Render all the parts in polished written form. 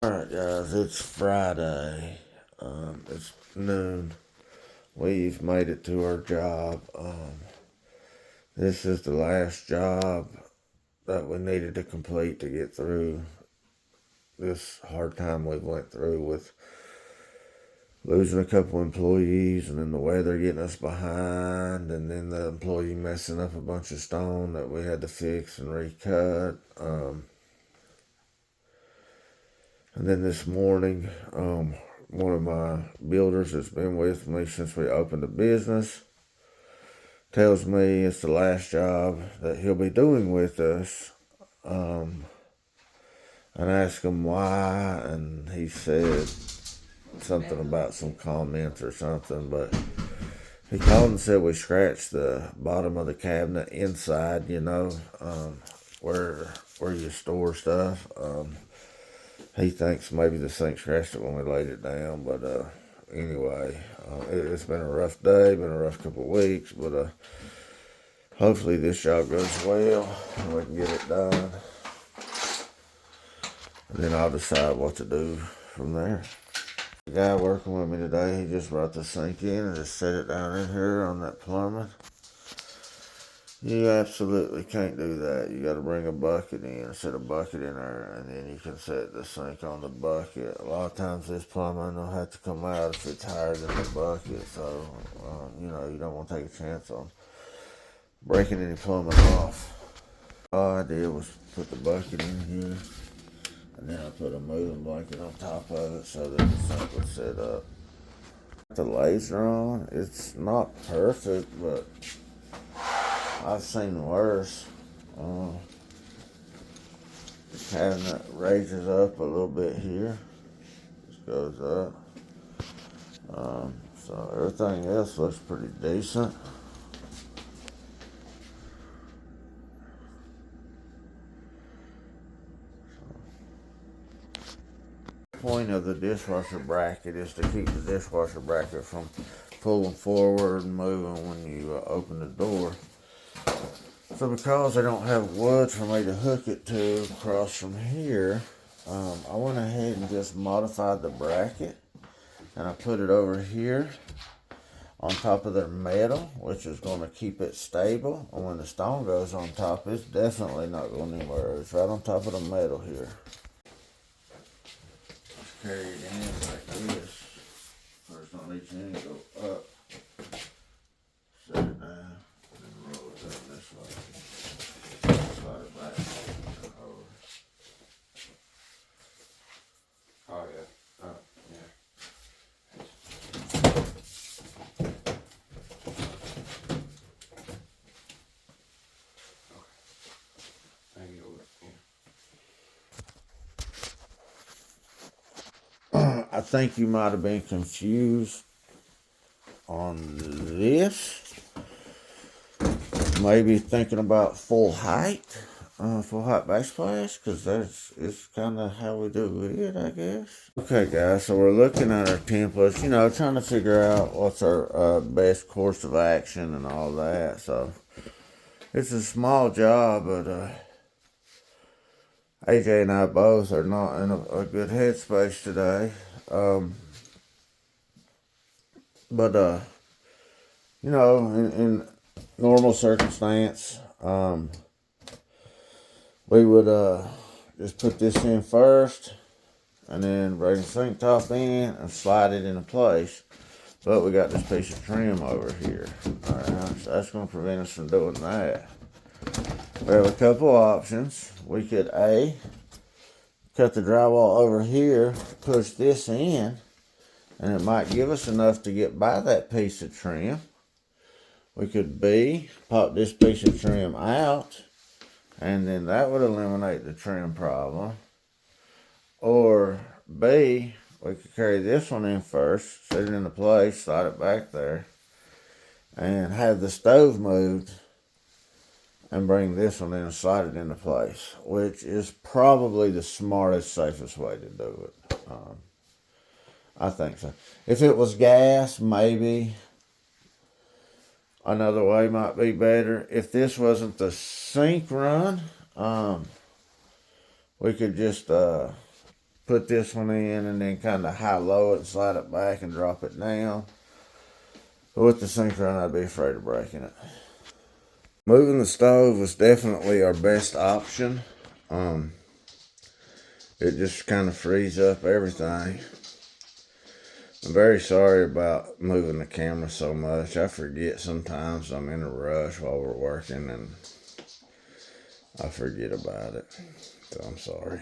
Alright guys, it's Friday. It's noon. We've made it to our job. This is the last job that we needed to complete to get through this hard time we went through with losing a couple employees, and then the weather getting us behind, and then the employee messing up a bunch of stone that we had to fix and recut. And then this morning, one of my builders that's been with me since we opened the business tells me it's the last job that he'll be doing with us. And I asked him why, and he said something about some comments or something, but he called and said we scratched the bottom of the cabinet inside, where you store stuff. He thinks maybe the sink scratched it when we laid it down, but anyway, it's been a rough day, been a rough couple of weeks, but hopefully this job goes well and we can get it done. And then I'll decide what to do from there. The guy working with me today, he just brought the sink in and just set it down in here on that plumbing. You absolutely can't do that. You got to bring a bucket in, set a bucket in there, and then you can set the sink on the bucket. A lot of times this plumbing will have to come out if it's higher than the bucket, so you don't want to take a chance on breaking any plumbing off. All I did was put the bucket in here, and then I put a moving blanket on top of it so that the sink would set up. The laser on, it's not perfect, but I've seen worse. The cabinet raises up a little bit here. Just goes up. So everything else looks pretty decent. The point of the dishwasher bracket is to keep the dishwasher bracket from pulling forward and moving when you open the door. So because I don't have wood for me to hook it to across from here, I went ahead and just modified the bracket, and I put it over here on top of their metal, which is going to keep it stable. And when the stone goes on top, it's definitely not going anywhere. It's right on top of the metal here. Just carry it in like this. First on each end, go up, set it down. This way. Slide it back. Over. Oh yeah. Oh yeah. Okay. Hang it over. Yeah. I think you might have been confused on this. Maybe thinking about full height backsplash, because it's kind of how we do it, I guess. Okay, guys, so we're looking at our templates, trying to figure out what's our best course of action and all that. So it's a small job, but AJ and I both are not in a good headspace today. In normal circumstance, we would just put this in first and then bring the sink top in and slide it into place. But we got this piece of trim over here. Alright, so that's going to prevent us from doing that. We have a couple options. We could cut the drywall over here, push this in, and it might give us enough to get by that piece of trim. We could pop this piece of trim out, and then that would eliminate the trim problem. Or B, we could carry this one in first, set it into place, slide it back there, and have the stove moved, and bring this one in and slide it into place, which is probably the smartest, safest way to do it. I think so. If it was gas, maybe another way might be better. If this wasn't the sink run, we could just put this one in and then kind of high-low it, slide it back and drop it down. But with the sink run, I'd be afraid of breaking it. Moving the stove was definitely our best option. It just kind of frees up everything. I'm very sorry about moving the camera so much. I forget sometimes. I'm in a rush while we're working and I forget about it. So I'm sorry.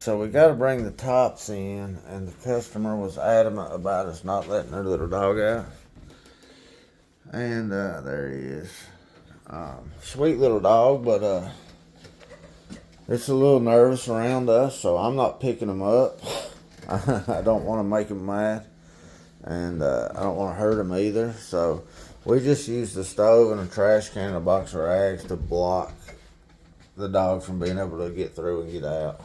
So we got to bring the tops in, and the customer was adamant about us not letting her little dog out. And there he is. Sweet little dog, but it's a little nervous around us, so I'm not picking him up. I don't want to make him mad, and I don't want to hurt him either. So we just use the stove and a trash can and a box of rags to block the dog from being able to get through and get out.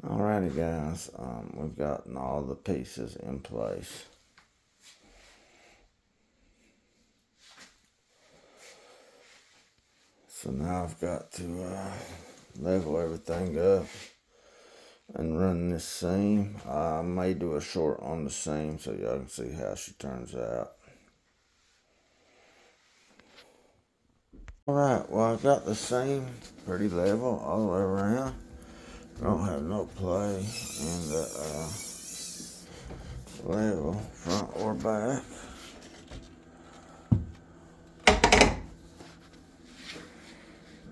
Alrighty guys, we've gotten all the pieces in place. So now I've got to level everything up and run this seam. I may do a short on the seam so y'all can see how she turns out. Alright, well I've got the seam pretty level all the way around. Don't have no play in the level front or back.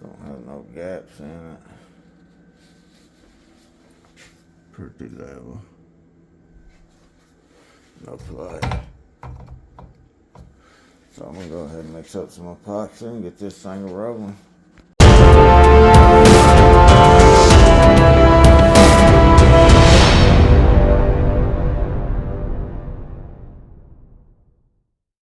Don't have no gaps in it. Pretty level. No play. So I'm gonna go ahead and mix up some epoxy and get this thing rolling.